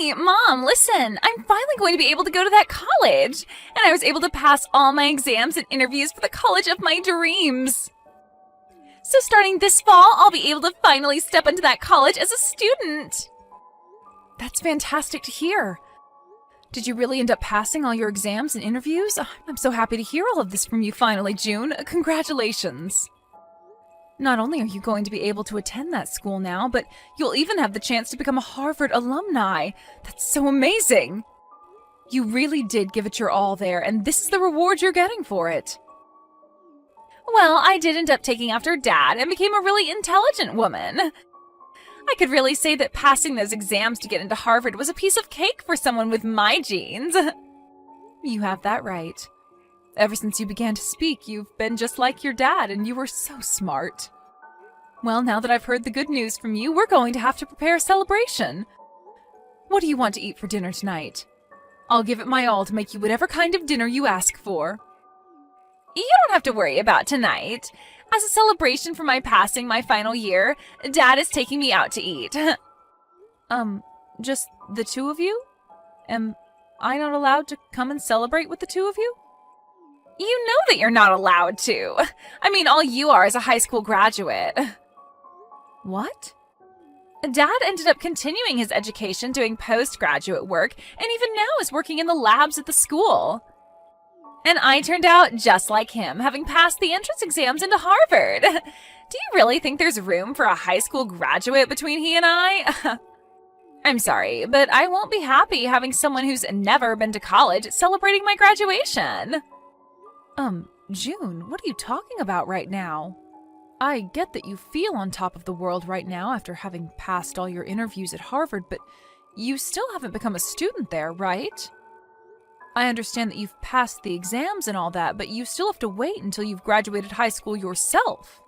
Hey, Mom, listen, I'm finally going to be able to go to that college, and I was able to pass all my exams and interviews for the college of my dreams. So starting this fall, I'll be able to finally step into that college as a student. That's fantastic to hear. Did you really end up passing all your exams and interviews? I'm so happy to hear all of this from you finally, June. Congratulations. Not only are you going to be able to attend that school now, but you'll even have the chance to become a Harvard alumni. That's so amazing. You really did give it your all there, and this is the reward you're getting for it. Well, I did end up taking after Dad and became a really intelligent woman. I could really say that passing those exams to get into Harvard was a piece of cake for someone with my genes. You have that right. Ever since you began to speak, you've been just like your dad, and you were so smart. Well, now that I've heard the good news from you, we're going to have to prepare a celebration. What do you want to eat for dinner tonight? I'll give it my all to make you whatever kind of dinner you ask for. You don't have to worry about tonight. As a celebration for my passing my final year, Dad is taking me out to eat. Just the two of you? Am I not allowed to come and celebrate with the two of you? You know that you're not allowed to. I mean, all you are is a high school graduate. What? Dad ended up continuing his education doing postgraduate work, and even now is working in the labs at the school. And I turned out just like him, having passed the entrance exams into Harvard. Do you really think there's room for a high school graduate between he and I? I'm sorry, but I won't be happy having someone who's never been to college celebrating my graduation. June, what are you talking about right now? I get that you feel on top of the world right now after having passed all your interviews at Harvard, but you still haven't become a student there, right? I understand that you've passed the exams and all that, but you still have to wait until you've graduated high school yourself.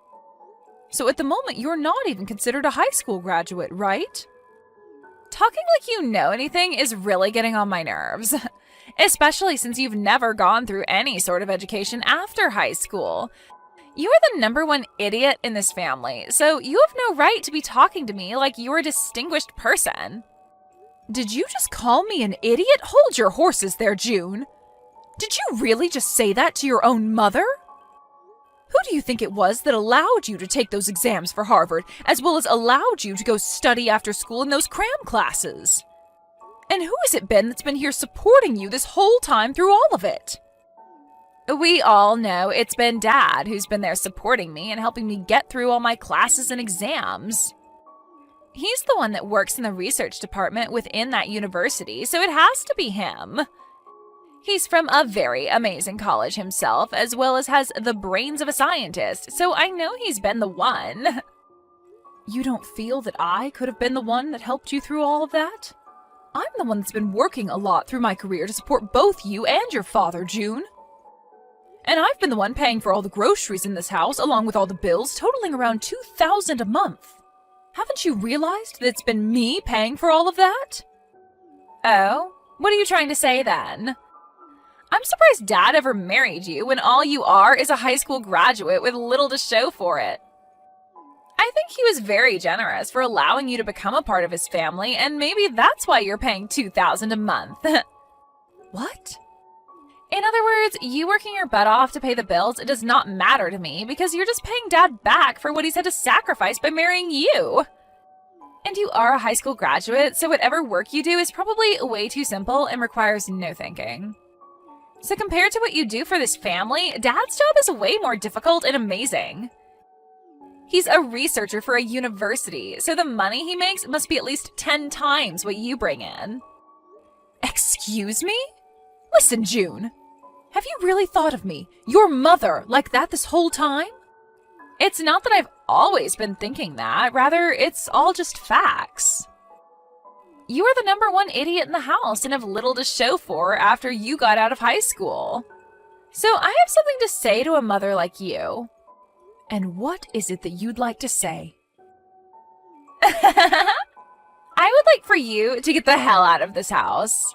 So at the moment, you're not even considered a high school graduate, right? Talking like you know anything is really getting on my nerves. Especially since you've never gone through any sort of education after high school. You are the number one idiot in this family, so you have no right to be talking to me like you're a distinguished person. Did you just call me an idiot? Hold your horses there, June. Did you really just say that to your own mother? Who do you think it was that allowed you to take those exams for Harvard, as well as allowed you to go study after school in those cram classes? And who has it been that's been here supporting you this whole time through all of it? We all know it's been Dad who's been there supporting me and helping me get through all my classes and exams. He's the one that works in the research department within that university, so it has to be him. He's from a very amazing college himself, as well as has the brains of a scientist, so I know he's been the one. You don't feel that I could have been the one that helped you through all of that? I'm the one that's been working a lot through my career to support both you and your father, June. And I've been the one paying for all the groceries in this house, along with all the bills, totaling around $2,000 a month. Haven't you realized that it's been me paying for all of that? Oh, what are you trying to say then? I'm surprised Dad ever married you when all you are is a high school graduate with little to show for it. I think he was very generous for allowing you to become a part of his family, and maybe that's why you're paying $2,000 a month. What? In other words, you working your butt off to pay the bills, it does not matter to me because you're just paying Dad back for what he's had to sacrifice by marrying you. And you are a high school graduate, so whatever work you do is probably way too simple and requires no thinking. So compared to what you do for this family, Dad's job is way more difficult and amazing. He's a researcher for a university, so the money he makes must be at least 10 times what you bring in. Excuse me? Listen, June. Have you really thought of me, your mother, like that this whole time? It's not that I've always been thinking that. Rather, it's all just facts. You are the number one idiot in the house and have little to show for after you got out of high school. So I have something to say to a mother like you. And what is it that you'd like to say? I would like for you to get the hell out of this house.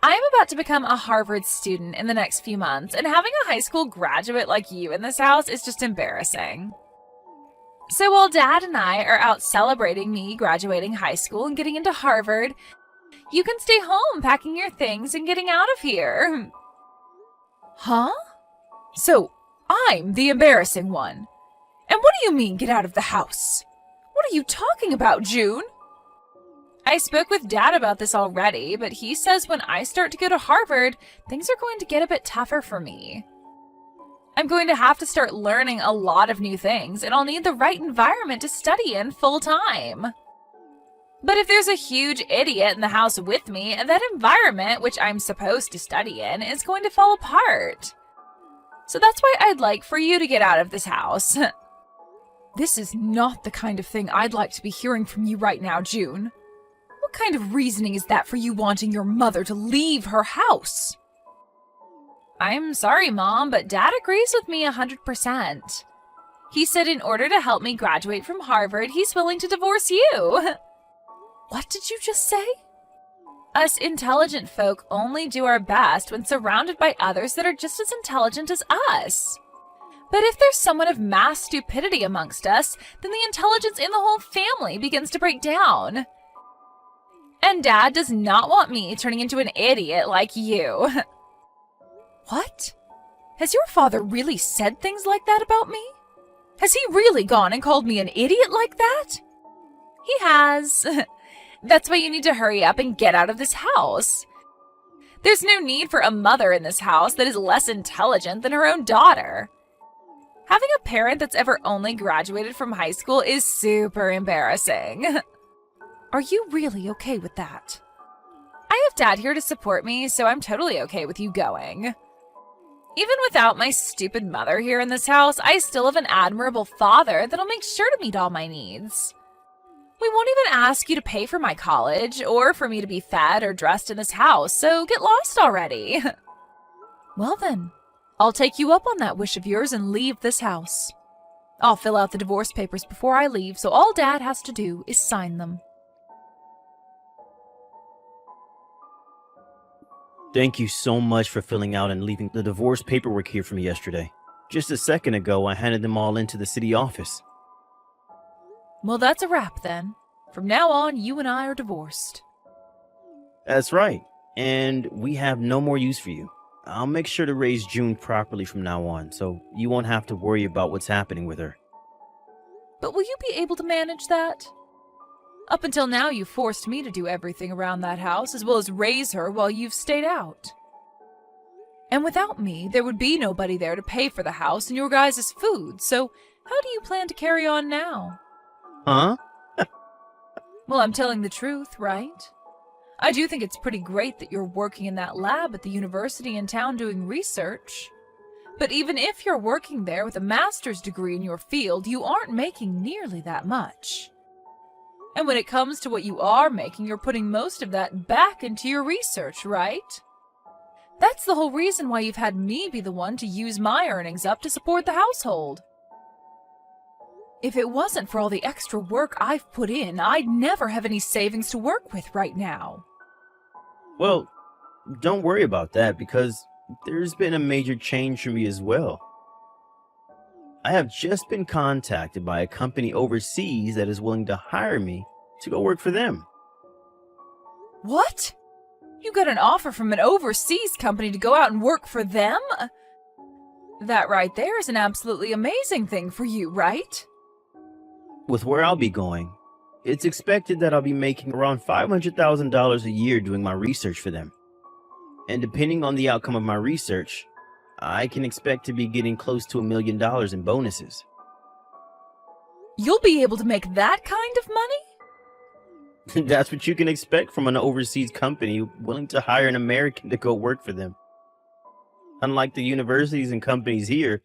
I'm about to become a Harvard student in the next few months, and having a high school graduate like you in this house is just embarrassing. So while Dad and I are out celebrating me graduating high school and getting into Harvard, You can stay home packing your things and getting out of here. Huh? So, I'm the embarrassing one. And what do you mean, get out of the house? What are you talking about, June? I spoke with Dad about this already, but he says when I start to go to Harvard, things are going to get a bit tougher for me. I'm going to have to start learning a lot of new things, and I'll need the right environment to study in full time. But if there's a huge idiot in the house with me, that environment, which I'm supposed to study in, is going to fall apart. So that's why I'd like for you to get out of this house. This is not the kind of thing I'd like to be hearing from you right now, June. What kind of reasoning is that for you wanting your mother to leave her house? I'm sorry, Mom, but Dad agrees with me 100%. He said in order to help me graduate from Harvard, he's willing to divorce you. What did you just say? Us intelligent folk only do our best when surrounded by others that are just as intelligent as us. But if there's someone of mass stupidity amongst us, then the intelligence in the whole family begins to break down. And Dad does not want me turning into an idiot like you. What? Has your father really said things like that about me? Has he really gone and called me an idiot like that? He has. That's why you need to hurry up and get out of this house. There's no need for a mother in this house that is less intelligent than her own daughter. Having a parent that's ever only graduated from high school is super embarrassing. Are you really okay with that? I have Dad here to support me, so I'm totally okay with you going. Even without my stupid mother here in this house, I still have an admirable father that'll make sure to meet all my needs. We won't even ask you to pay for my college or for me to be fed or dressed in this house, so get lost already. Well then, I'll take you up on that wish of yours and leave this house. I'll fill out the divorce papers before I leave, so all Dad has to do is sign them. Thank you so much for filling out and leaving the divorce paperwork here for me yesterday. Just a second ago, I handed them all into the city office. Well, that's a wrap then. From now on, you and I are divorced. That's right. And we have no more use for you. I'll make sure to raise June properly from now on, so you won't have to worry about what's happening with her. But will you be able to manage that? Up until now, you forced me to do everything around that house, as well as raise her while you've stayed out. And without me, there would be nobody there to pay for the house and your guys' food, so how do you plan to carry on now? Huh? Well, I'm telling the truth, right? I do think it's pretty great that you're working in that lab at the university in town doing research. But even if you're working there with a master's degree in your field, you aren't making nearly that much. And when it comes to what you are making, you're putting most of that back into your research, right? That's the whole reason why you've had me be the one to use my earnings up to support the household. If it wasn't for all the extra work I've put in, I'd never have any savings to work with right now. Well, don't worry about that because there's been a major change for me as well. I have just been contacted by a company overseas that is willing to hire me to go work for them. What? You got an offer from an overseas company to go out and work for them? That right there is an absolutely amazing thing for you, right? With where I'll be going, it's expected that I'll be making around $500,000 a year doing my research for them. And depending on the outcome of my research, I can expect to be getting close to $1 million in bonuses. You'll be able to make that kind of money? That's what you can expect from an overseas company willing to hire an American to go work for them. Unlike the universities and companies here,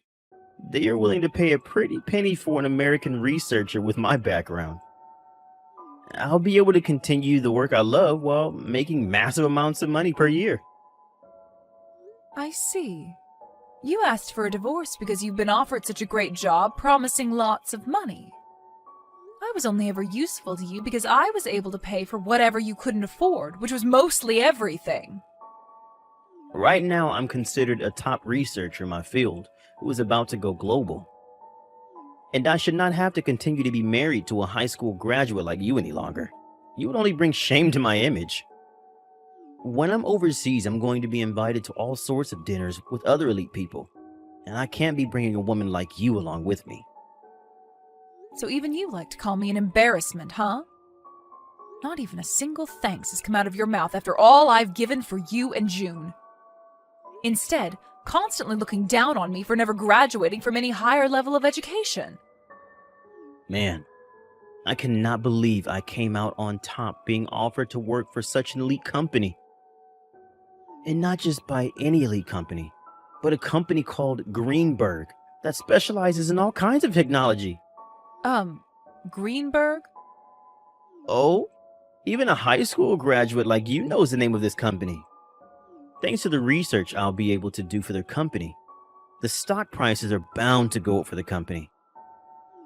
they are willing to pay a pretty penny for an American researcher with my background. I'll be able to continue the work I love while making massive amounts of money per year. I see. You asked for a divorce because you've been offered such a great job promising lots of money. I was only ever useful to you because I was able to pay for whatever you couldn't afford, which was mostly everything. Right now, I'm considered a top researcher in my field who is about to go global. And I should not have to continue to be married to a high school graduate like you any longer. You would only bring shame to my image. When I'm overseas, I'm going to be invited to all sorts of dinners with other elite people, and I can't be bringing a woman like you along with me. So even you like to call me an embarrassment, huh? Not even a single thanks has come out of your mouth after all I've given for you and June. Instead, constantly looking down on me for never graduating from any higher level of education. Man, I cannot believe I came out on top being offered to work for such an elite company. And not just by any elite company, but a company called Greenberg that specializes in all kinds of technology. Greenberg? Oh, even a high school graduate like you knows the name of this company. Thanks to the research I'll be able to do for their company, the stock prices are bound to go up for the company.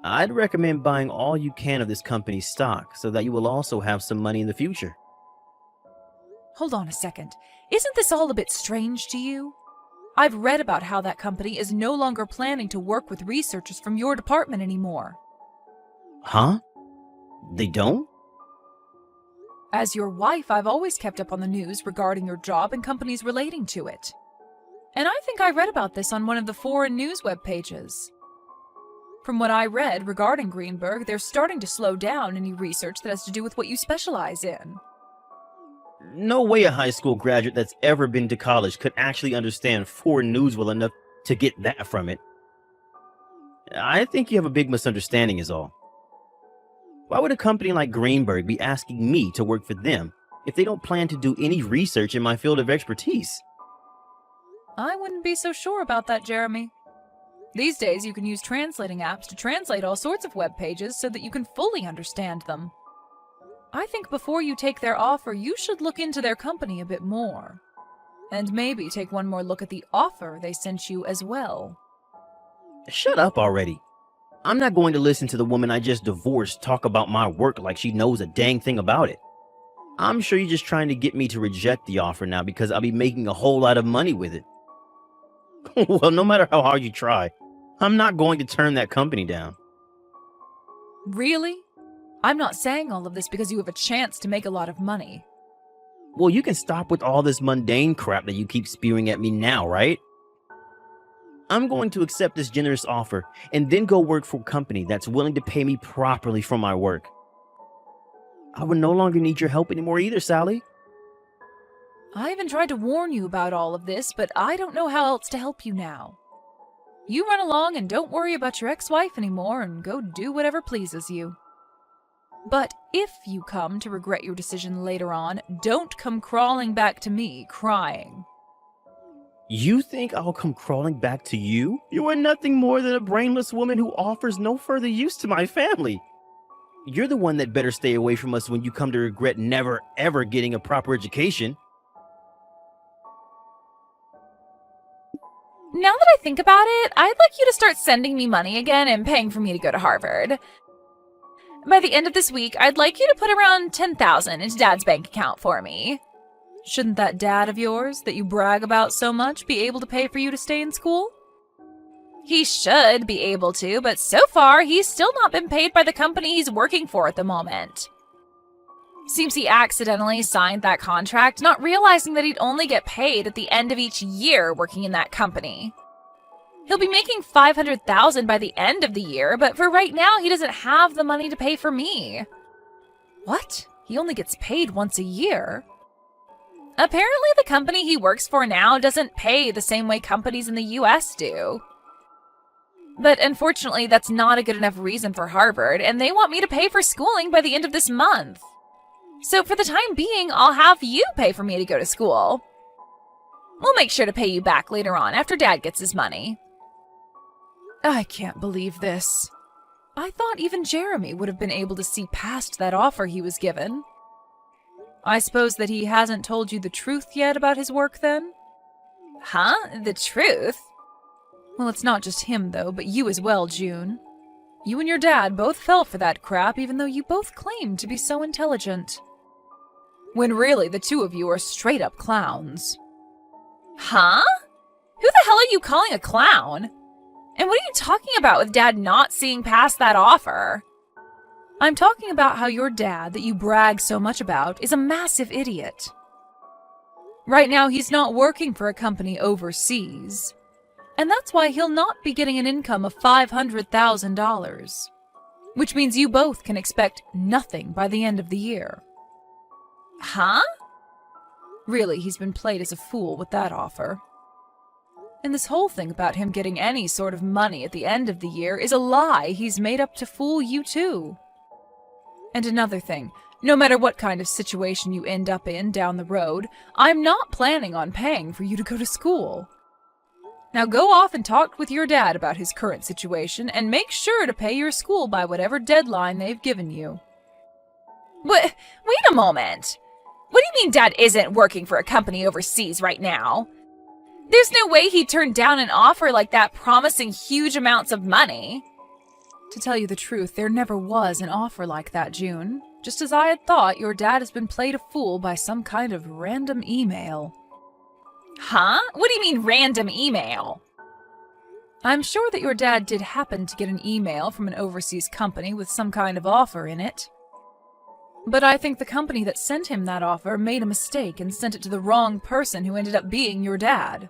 I'd recommend buying all you can of this company's stock so that you will also have some money in the future. Hold on a second. Isn't this all a bit strange to you? I've read about how that company is no longer planning to work with researchers from your department anymore. Huh? They don't? As your wife, I've always kept up on the news regarding your job and companies relating to it. And I think I read about this on one of the foreign news web pages. From what I read regarding Greenberg, they're starting to slow down any research that has to do with what you specialize in. No way a high school graduate that's ever been to college could actually understand foreign news well enough to get that from it. I think you have a big misunderstanding is all. Why would a company like Greenberg be asking me to work for them if they don't plan to do any research in my field of expertise? I wouldn't be so sure about that, Jeremy. These days, you can use translating apps to translate all sorts of web pages so that you can fully understand them. I think before you take their offer, you should look into their company a bit more. And maybe take one more look at the offer they sent you as well. Shut up already. I'm not going to listen to the woman I just divorced talk about my work like she knows a dang thing about it. I'm sure you're just trying to get me to reject the offer now because I'll be making a whole lot of money with it. Well, no matter how hard you try, I'm not going to turn that company down. Really? I'm not saying all of this because you have a chance to make a lot of money. Well, you can stop with all this mundane crap that you keep spewing at me now, right? I'm going to accept this generous offer and then go work for a company that's willing to pay me properly for my work. I would no longer need your help anymore either, Sally. I even tried to warn you about all of this, but I don't know how else to help you now. You run along and don't worry about your ex-wife anymore and go do whatever pleases you. But if you come to regret your decision later on, don't come crawling back to me crying. You think I'll come crawling back to you? You are nothing more than a brainless woman who offers no further use to my family. You're the one that better stay away from us when you come to regret never ever getting a proper education. Now that I think about it, I'd like you to start sending me money again and paying for me to go to Harvard. By the end of this week, I'd like you to put around $10,000 into Dad's bank account for me. Shouldn't that dad of yours that you brag about so much be able to pay for you to stay in school? He should be able to, but so far he's still not been paid by the company he's working for at the moment. Seems he accidentally signed that contract, not realizing that he'd only get paid at the end of each year working in that company. He'll be making $500,000 by the end of the year, but for right now he doesn't have the money to pay for me. What? He only gets paid once a year? Apparently the company he works for now doesn't pay the same way companies in the US do. But unfortunately, that's not a good enough reason for Harvard, and they want me to pay for schooling by the end of this month. So for the time being, I'll have you pay for me to go to school. We'll make sure to pay you back later on after Dad gets his money. I can't believe this. I thought even Jeremy would have been able to see past that offer he was given. I suppose that he hasn't told you the truth yet about his work then? Huh? The truth? Well, it's not just him though, but you as well, June. You and your dad both fell for that crap even though you both claimed to be so intelligent. When really the two of you are straight up clowns. Huh? Who the hell are you calling a clown? And what are you talking about with Dad not seeing past that offer? I'm talking about how your dad, that you brag so much about, is a massive idiot. Right now, he's not working for a company overseas. And that's why he'll not be getting an income of $500,000. Which means you both can expect nothing by the end of the year. Huh? Really, he's been played as a fool with that offer. And this whole thing about him getting any sort of money at the end of the year is a lie he's made up to fool you too. And another thing, no matter what kind of situation you end up in down the road, I'm not planning on paying for you to go to school. Now go off and talk with your dad about his current situation and make sure to pay your school by whatever deadline they've given you. Wait a moment. What do you mean Dad isn't working for a company overseas right now? There's no way he'd turn down an offer like that promising huge amounts of money. To tell you the truth, there never was an offer like that, June. Just as I had thought, your dad has been played a fool by some kind of random email. Huh? What do you mean random email? I'm sure that your dad did happen to get an email from an overseas company with some kind of offer in it. But I think the company that sent him that offer made a mistake and sent it to the wrong person who ended up being your dad.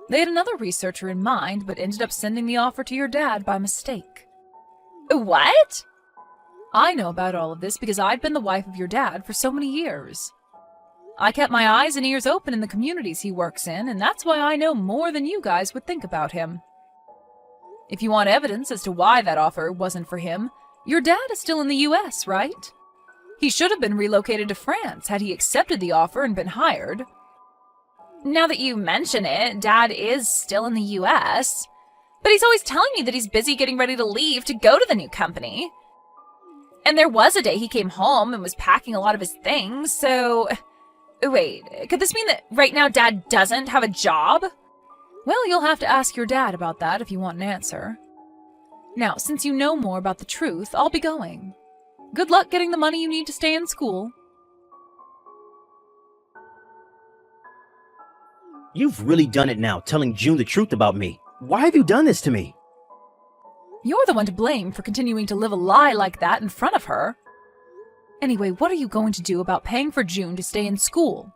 They had another researcher in mind, but ended up sending the offer to your dad by mistake. What? I know about all of this because I've been the wife of your dad for so many years. I kept my eyes and ears open in the communities he works in, and that's why I know more than you guys would think about him. If you want evidence as to why that offer wasn't for him, your dad is still in the US, right? He should have been relocated to France had he accepted the offer and been hired. Now that you mention it, Dad is still in the US. But he's always telling me that he's busy getting ready to leave to go to the new company. And there was a day he came home and was packing a lot of his things, so... Wait, could this mean that right now Dad doesn't have a job? Well, you'll have to ask your dad about that if you want an answer. Now, since you know more about the truth, I'll be going. Good luck getting the money you need to stay in school. You've really done it now, telling June the truth about me. Why have you done this to me? You're the one to blame for continuing to live a lie like that in front of her. Anyway, what are you going to do about paying for June to stay in school?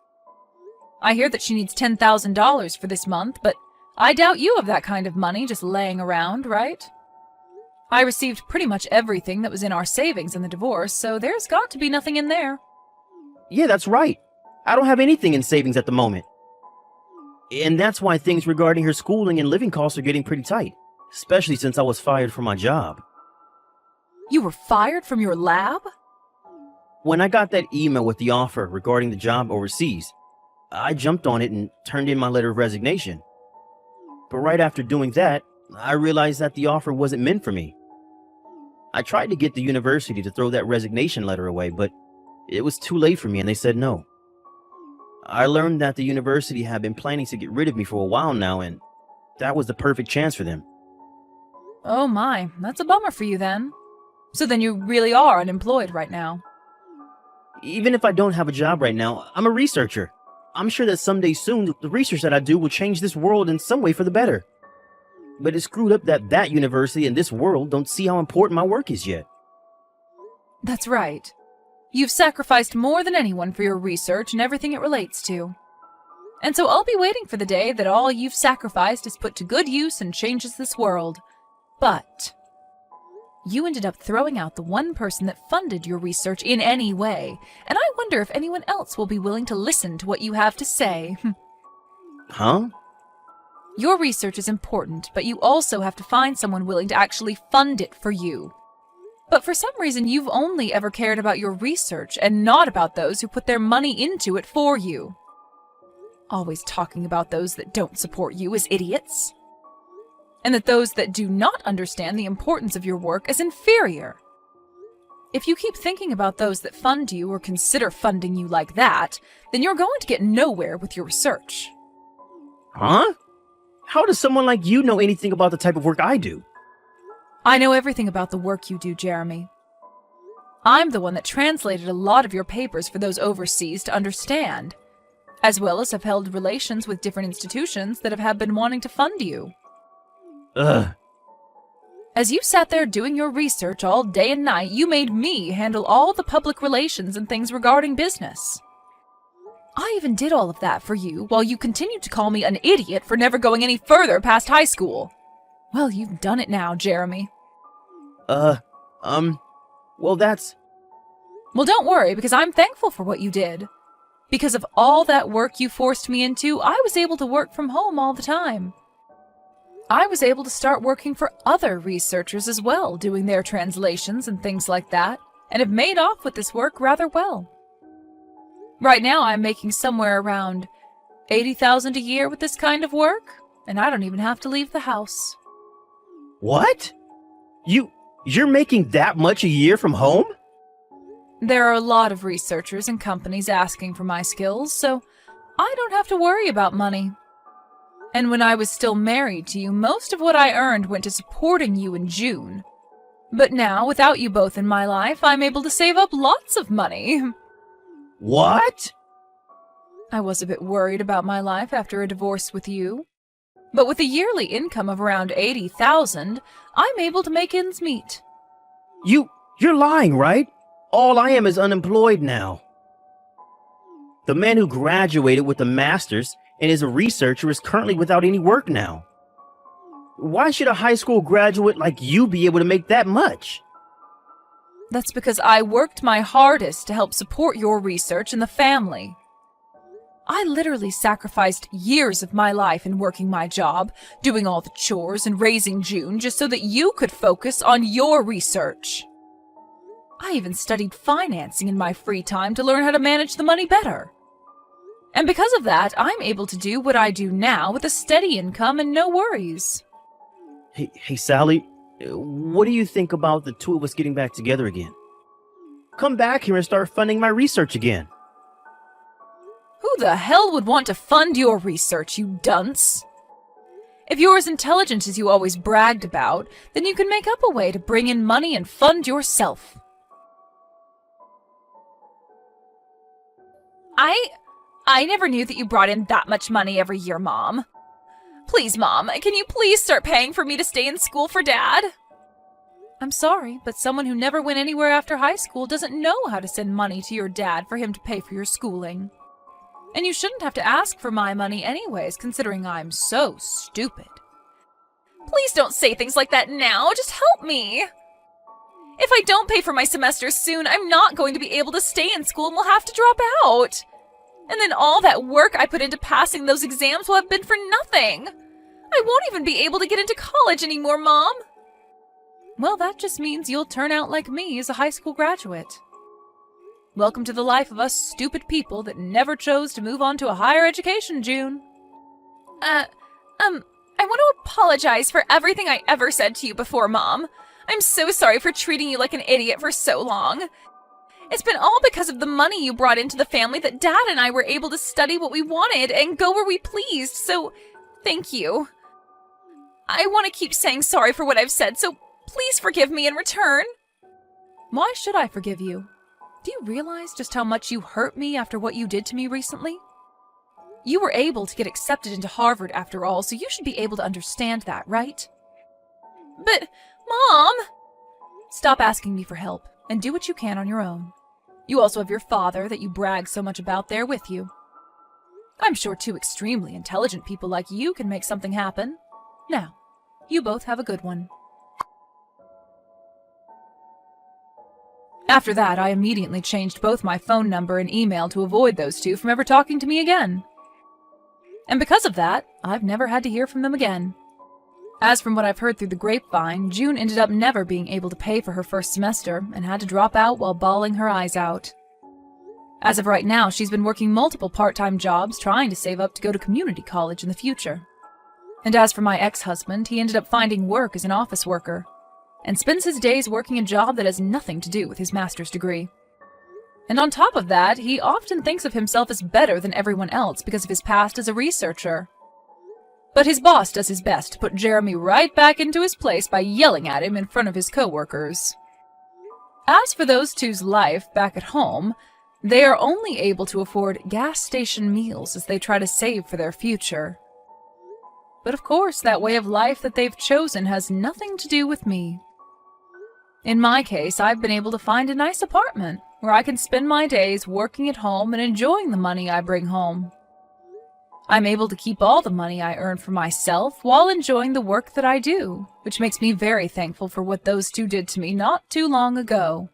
I hear that she needs $10,000 for this month, but I doubt you have that kind of money just laying around, right? I received pretty much everything that was in our savings in the divorce, so there's got to be nothing in there. Yeah, that's right. I don't have anything in savings at the moment. And that's why things regarding her schooling and living costs are getting pretty tight, especially since I was fired from my job. You were fired from your lab? When I got that email with the offer regarding the job overseas, I jumped on it and turned in my letter of resignation. But right after doing that, I realized that the offer wasn't meant for me. I tried to get the university to throw that resignation letter away, but it was too late for me and they said no. I learned that the university had been planning to get rid of me for a while now, and that was the perfect chance for them. Oh my, that's a bummer for you then. So then you really are unemployed right now. Even if I don't have a job right now, I'm a researcher. I'm sure that someday soon the research that I do will change this world in some way for the better. But it's screwed up that that university and this world don't see how important my work is yet. That's right. You've sacrificed more than anyone for your research and everything it relates to. And so I'll be waiting for the day that all you've sacrificed is put to good use and changes this world. But you ended up throwing out the one person that funded your research in any way, and I wonder if anyone else will be willing to listen to what you have to say. Huh? Your research is important, but you also have to find someone willing to actually fund it for you. But for some reason, you've only ever cared about your research and not about those who put their money into it for you. Always talking about those that don't support you as idiots. And that those that do not understand the importance of your work as inferior. If you keep thinking about those that fund you or consider funding you like that, then you're going to get nowhere with your research. Huh? How does someone like you know anything about the type of work I do? I know everything about the work you do, Jeremy. I'm the one that translated a lot of your papers for those overseas to understand, as well as have held relations with different institutions that have been wanting to fund you. Ugh. As you sat there doing your research all day and night, you made me handle all the public relations and things regarding business. I even did all of that for you while you continued to call me an idiot for never going any further past high school. Well, you've done it now, Jeremy. Well, that's... Well, don't worry, because I'm thankful for what you did. Because of all that work you forced me into, I was able to work from home all the time. I was able to start working for other researchers as well, doing their translations and things like that, and have made off with this work rather well. Right now, I'm making somewhere around $80,000 a year with this kind of work, and I don't even have to leave the house. What? You're making that much a year from home? There are a lot of researchers and companies asking for my skills, so I don't have to worry about money. And when I was still married to you, most of what I earned went to supporting you in June. But now, without you both in my life, I'm able to save up lots of money. What? I was a bit worried about my life after a divorce with you. But with a yearly income of around $80,000, I'm able to make ends meet. You're lying, right? All I am is unemployed now. The man who graduated with a master's and is a researcher is currently without any work now. Why should a high school graduate like you be able to make that much? That's because I worked my hardest to help support your research and the family. I literally sacrificed years of my life in working my job, doing all the chores and raising June just so that you could focus on your research. I even studied financing in my free time to learn how to manage the money better. And because of that, I'm able to do what I do now with a steady income and no worries. Hey, Sally, what do you think about the two of us getting back together again? Come back here and start funding my research again. Who the hell would want to fund your research, you dunce? If you're as intelligent as you always bragged about, then you can make up a way to bring in money and fund yourself. I never knew that you brought in that much money every year, Mom. Please, Mom, can you please start paying for me to stay in school for Dad? I'm sorry, but someone who never went anywhere after high school doesn't know how to send money to your dad for him to pay for your schooling. And you shouldn't have to ask for my money anyways, considering I'm so stupid. Please don't say things like that now. Just help me. If I don't pay for my semesters soon, I'm not going to be able to stay in school and will have to drop out. And then all that work I put into passing those exams will have been for nothing. I won't even be able to get into college anymore, Mom. Well, that just means you'll turn out like me as a high school graduate. Welcome to the life of us stupid people that never chose to move on to a higher education, June. I want to apologize for everything I ever said to you before, Mom. I'm so sorry for treating you like an idiot for so long. It's been all because of the money you brought into the family that Dad and I were able to study what we wanted and go where we pleased, so thank you. I want to keep saying sorry for what I've said, so please forgive me in return. Why should I forgive you? Do you realize just how much you hurt me after what you did to me recently? You were able to get accepted into Harvard after all, so you should be able to understand that, right? But, Mom! Stop asking me for help, and do what you can on your own. You also have your father that you brag so much about there with you. I'm sure two extremely intelligent people like you can make something happen. Now, you both have a good one. After that, I immediately changed both my phone number and email to avoid those two from ever talking to me again. And because of that, I've never had to hear from them again. As from what I've heard through the grapevine, June ended up never being able to pay for her first semester and had to drop out while bawling her eyes out. As of right now, she's been working multiple part-time jobs trying to save up to go to community college in the future. And as for my ex-husband, he ended up finding work as an office worker, and spends his days working a job that has nothing to do with his master's degree. And on top of that, he often thinks of himself as better than everyone else because of his past as a researcher. But his boss does his best to put Jeremy right back into his place by yelling at him in front of his coworkers. As for those two's life back at home, they are only able to afford gas station meals as they try to save for their future. But of course, that way of life that they've chosen has nothing to do with me. In my case, I've been able to find a nice apartment, where I can spend my days working at home and enjoying the money I bring home. I'm able to keep all the money I earn for myself while enjoying the work that I do, which makes me very thankful for what those two did to me not too long ago.